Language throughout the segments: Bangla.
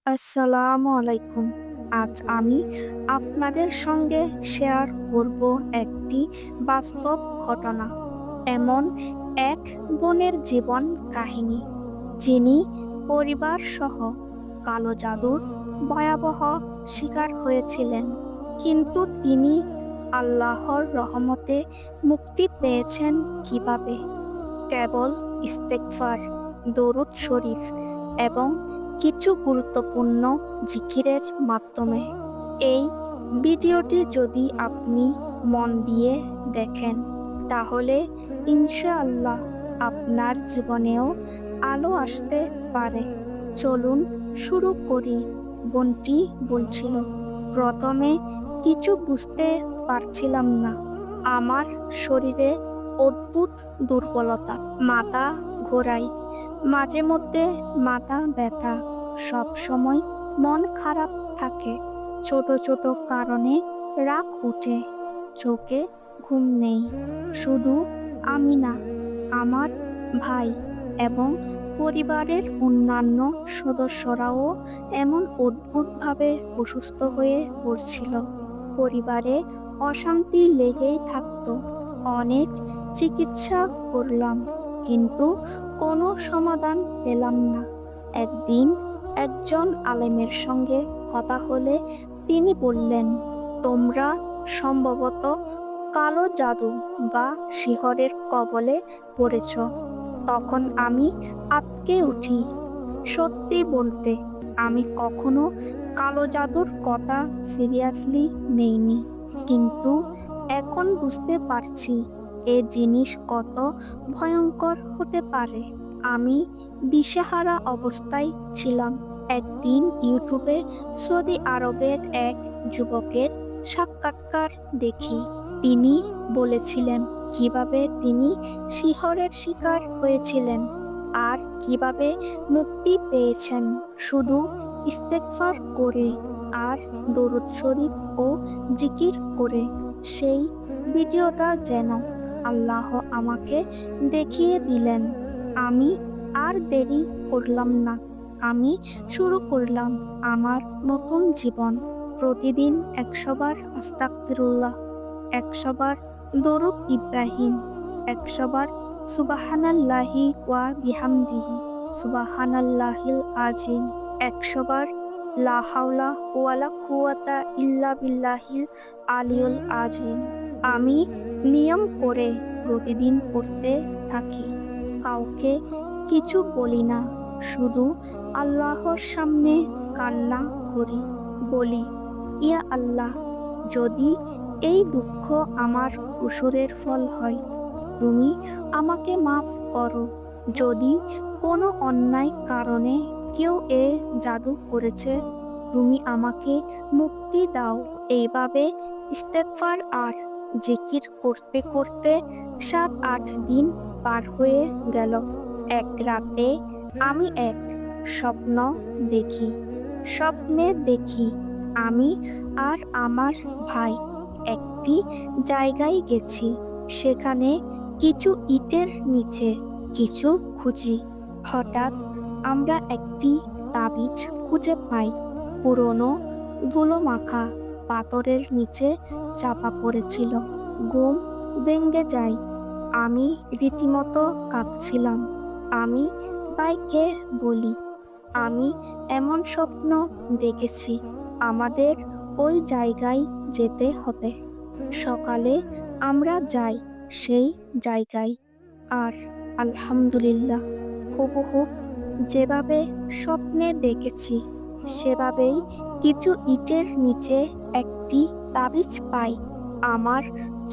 আসসালামু আলাইকুম। আজ আমি আপনাদের সঙ্গে শেয়ার করব একটি বাস্তব ঘটনা। এমন এক বোনের জীবন কাহিনী, যিনি পরিবার সহ কালো জাদুর ভয়াবহ শিকার হয়েছিলেন। কিন্তু তিনি আল্লাহর রহমতে মুক্তি পেয়েছেন কিভাবে? কেবল ইস্তেগফার, দরুদ শরীফ এবং কিছু গুরুত্বপূর্ণ জিকিরের মাধ্যমে। এই ভিডিওটি যদি আপনি মন দিয়ে দেখেন, তাহলে ইনশাআল্লাহ আপনার জীবনেও আলো আসতে পারে। চলুন শুরু করি। বোনটি বলছিল, প্রথমে কিছু বুঝতে পারছিলাম না। আমার শরীরে অদ্ভুত দুর্বলতা, মাথা ঘোরায়, মাঝে মধ্যে মাথা ব্যথা, সব সময় মন খারাপ থাকে, ছোট ছোট কারণে রাগ উঠে, চোখে ঘুম নেই। শুধু আমি না, আমার ভাই এবং পরিবারের অন্যান্য সদস্যরাও এমন অদ্ভুতভাবে অসুস্থ হয়ে পড়ছিল। পরিবারে অশান্তি লেগেই থাকতো। অনেক চিকিৎসা করলাম, কিন্তু কোনো সমাধান পেলাম না। একদিন একজন আলেমের সঙ্গে কথা হলে তিনি বললেন, তোমরা সম্ভবত কালো জাদু বা শিহরের কবলে পড়েছ। তখন আমি আঁতকে উঠি। সত্যি বলতে, আমি কখনো কালো জাদুর কথা সিরিয়াসলি নেইনি, কিন্তু এখন বুঝতে পারছি এ জিনিস কত ভয়ঙ্কর হতে পারে। আমি দিশেহারা অবস্থায় ছিলাম। একদিন ইউটিউবে সৌদি আরবের এক যুবকের সাক্ষাৎকার দেখি। তিনি বলেছিলেন কিভাবে তিনি শিহরের শিকার হয়েছিলেন আর কিভাবে মুক্তি পেয়েছেন, শুধু ইস্তেগফার করে আর দরুদ শরীফ ও জিকির করে। সেই ভিডিওটা যেন আল্লাহ আমাকে দেখিয়ে দিলেন। আমি আর দেরি করলাম না। আমি শুরু করলাম আমার নতুন জীবন। প্রতিদিন 100 বার আস্তাগফিরুল্লাহ, 100 বার দরুদ ইব্রাহিম, 100 বার সুবহানাল্লাহি ওয়া বিহামদিহি সুবহানাল্লাহিল আযীম, 100 বার লা হাওলা ওয়ালা কুওয়াতা ইল্লা বিল্লাহিল আলিয়ুল আযীম। আমি নিয়ম করে প্রতিদিন পড়তে থাকি। কাউকে কিছু বলি না, শুধু আল্লাহর সামনে কান্না করি। বলি, ইয়া আল্লাহ, যদি এই দুঃখ আমার কুসুরের ফল হয়, তুমি আমাকে মাফ করো। যদি কোনো অন্যায় কারণে কেউ এ জাদু করেছে, তুমি আমাকে মুক্তি দাও। এইভাবে ইস্তেগফার আর জিকির করতে করতে 7-8 দিন পার হয়ে গেল। এক রাতে আমি এক স্বপ্ন দেখি। স্বপ্নে দেখি আমি আর আমার ভাই একটি জায়গায় গেছি। সেখানে কিছু ইটের নিচে কিছু খুঁজি। হঠাৎ আমরা একটি তাবিজ খুঁজে পাই, পুরনো ধুলো মাখা, পাথরের নিচে চাপা পড়েছিল। ঘুম ভেঙে যায়। আমি রীতিমতো কাঁপছিলাম। আমি ভাইকে বলি, আমি এমন স্বপ্ন দেখেছি, আমাদের ওই জায়গায় যেতে হবে। সকালে আমরা যাই সেই জায়গায়, আর আলহামদুলিল্লাহ, হুবহু যেভাবে স্বপ্নে দেখেছি সেভাবেই কিছু ইটের নিচে একটি তাবিজ পাই। আমার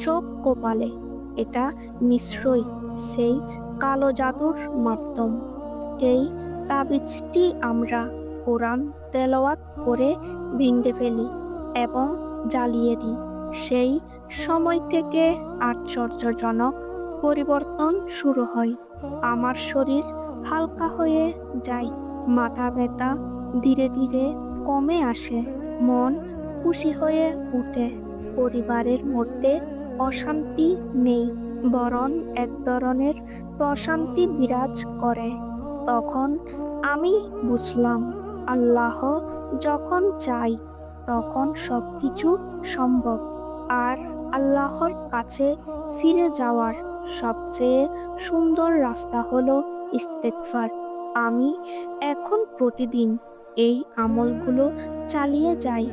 চোখ কপালে। এটা নিশ্চয়ই সেই কালো জাদুর মাধ্যম। এই তাবিজটি আমরা কোরআন তেলাওয়াত করে ভেঙে ফেলি এবং জ্বালিয়ে দিই। সেই সময় থেকে আশ্চর্যজনক পরিবর্তন শুরু হয়। আমার শরীর হালকা হয়ে যায়, মাথা ব্যথা ধীরে ধীরে কমে আসে, মন খুশি হয়ে উঠে। পরিবারের মধ্যে অশান্তি নেই, বরং এক ধরনের প্রশান্তি বিরাজ করে। তখন আমি বুঝলাম আল্লাহ যখন চাই তখন সবকিছু সম্ভব। আর আল্লাহর কাছে ফিরে যাওয়ার সবচেয়ে সুন্দর রাস্তা হলো ইস্তেগফার। আমি এখন প্রতিদিন এই আমলগুলো চালিয়ে যাই,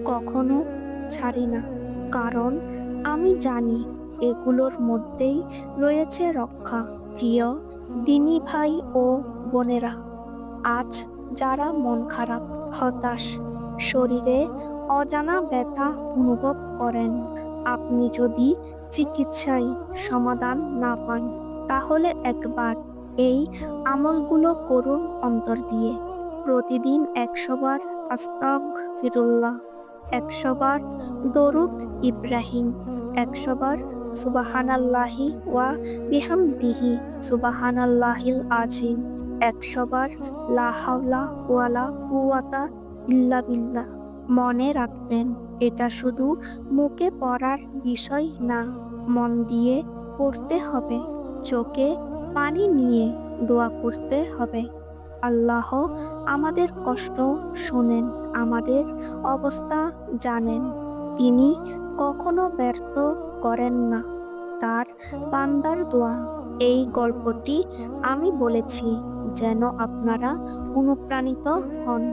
কখনো ছাড়ি না, কারণ আমি জানি এগুলোর মধ্যেই রয়েছে রক্ষা। প্রিয় দিনী ভাই ও বোনেরা, আজ যারা মন খারাপ, হতাশ, শরীরে অজানা ব্যথা অনুভব করেন, আপনি যদি চিকিৎসায় সমাধান না পান, তাহলে একবার এই আমলগুলো করুন অন্তর দিয়ে। প্রতিদিন ১০০ বার আস্তাগফিরুল্লাহ, ১০০ বার দরুদ ইব্রাহিম, ১০০ বার সুবহানাল্লাহি ওয়া বিহামদিহি সুবহানাল্লাহিল আযীম, ১০০ বার লা হাওলা ওয়ালা কুওয়াতা ইল্লা বিল্লাহ। মনে রাখবেন, এটা শুধু মুখে পড়ার বিষয় না, মন দিয়ে পড়তে হবে, চোখে পানি নিয়ে দোয়া করতে হবে। আল্লাহ আমাদের কষ্ট শোনেন, আমাদের অবস্থা জানেন। তিনি কখনো ব্যর্থ করেন না তার বান্দার দোয়া। এই গল্পটি আমি বলেছি যেন আপনারা অনুপ্রাণিত হন।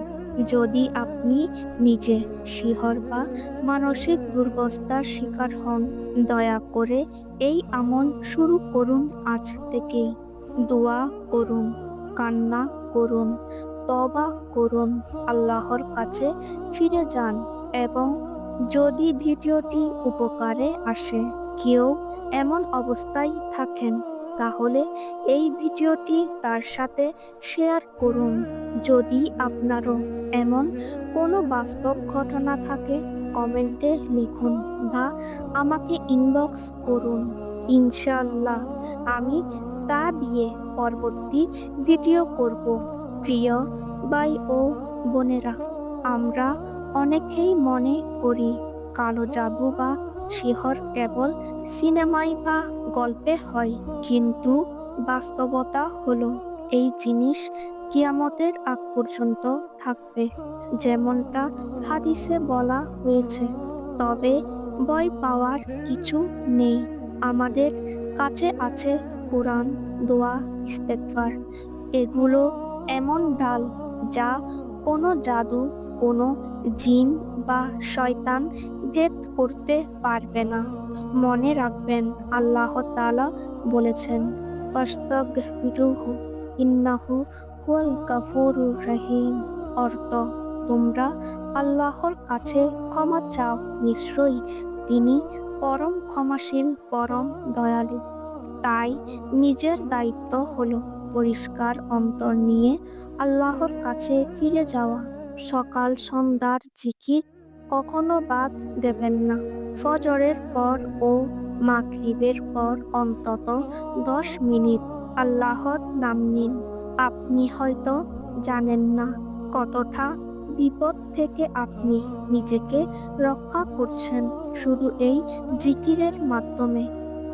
যদি আপনি নিজে শিহর বা মানসিক দুর্বস্থার শিকার হন, দয়া করে এই আমল শুরু করুন আজ থেকেই। দোয়া করুন, কান্না করুন, তওবা করুন, আল্লাহর কাছে ফিরে যান। এবং যদি ভিডিওটি উপকারে আসে, কেউ এমন অবস্থায় থাকেন, তাহলে এই ভিডিওটি তার সাথে শেয়ার করুন। যদি আপনারও এমন কোনো বাস্তব ঘটনা থাকে, কমেন্টে লিখুন বা আমাকে ইনবক্স করুন। ইনশাআল্লাহ আমি তা দিয়ে পরবর্তী ভিডিও করব। প্রিয় ভাই ও বোনেরা, আমরা অনেকেই মনে করি কালো জাদু বা সিহর কেবল সিনেমায় বা গল্পে হয়, কিন্তু বাস্তবতা হলো এই জিনিস কিয়ামতের আগ পর্যন্ত থাকবে, যেমনটা হাদিসে বলা হয়েছে। তবে ভয় পাওয়ার কিছু নেই। আমাদের কাছে আছে কোরআন, দোয়া, ইস্তেগফার। এগুলো এমন ঢাল যা কোনো জাদু, কোনো জিন বা শয়তান ভেদ করতে পারবে না। মনে রাখবেন, আল্লাহ তাআলা বলেছেন, ফাস্তাগফিরুহু ইন্নাহু হুয়াল গাফুরুর রহিম। অর্থ, তোমরা আল্লাহর কাছে ক্ষমা চাও, নিশ্চয়ই তিনি পরম ক্ষমাশীল, পরম দয়ালু। তাই নিজের দায়িত্ব হলো পরিষ্কার অন্তর নিয়ে আল্লাহর কাছে ফিরে যাওয়া। সকাল সন্ধ্যার জিকির কখনো বাদ দেবেন না। ফজরের পর ও মাগরিবের পর অন্তত ১০ মিনিট আল্লাহর নাম নিন। আপনি হয়তো জানেন না কতটা বিপদ থেকে আপনি নিজেকে রক্ষা করছেন শুধু এই জিকিরের মাধ্যমে।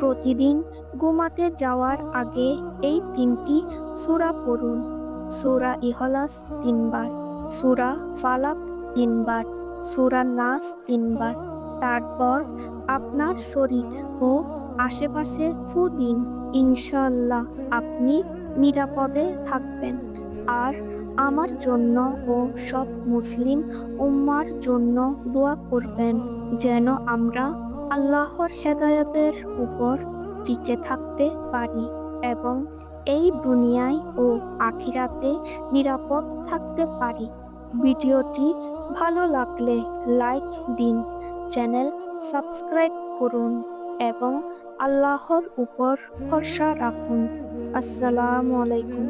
প্রতিদিন ঘুমাতে যাওয়ার আগে এই ৩টি সূরা পড়ুন। সূরা ইখলাস ৩ বার, সূরা ফালাক ৩ বার, সূরা নাস ৩ বার। তারপর আপনার শরীর ও আশেপাশে ফু দিন। ইনশাআল্লাহ আপনি নিরাপদে থাকবেন। আর আমার জন্য ও সব মুসলিম উম্মার জন্য দোয়া করবেন, যেন আমরা আল্লাহর হেদায়েতের উপর টিকে থাকতে পারি এবং এই দুনিয়ায় ও আখিরাতে নিরাপদ থাকতে পারি। ভিডিওটি ভালো লাগলে লাইক দিন, চ্যানেল সাবস্ক্রাইব করুন এবং আল্লাহর উপর ভরসা রাখুন। আসসালামু আলাইকুম।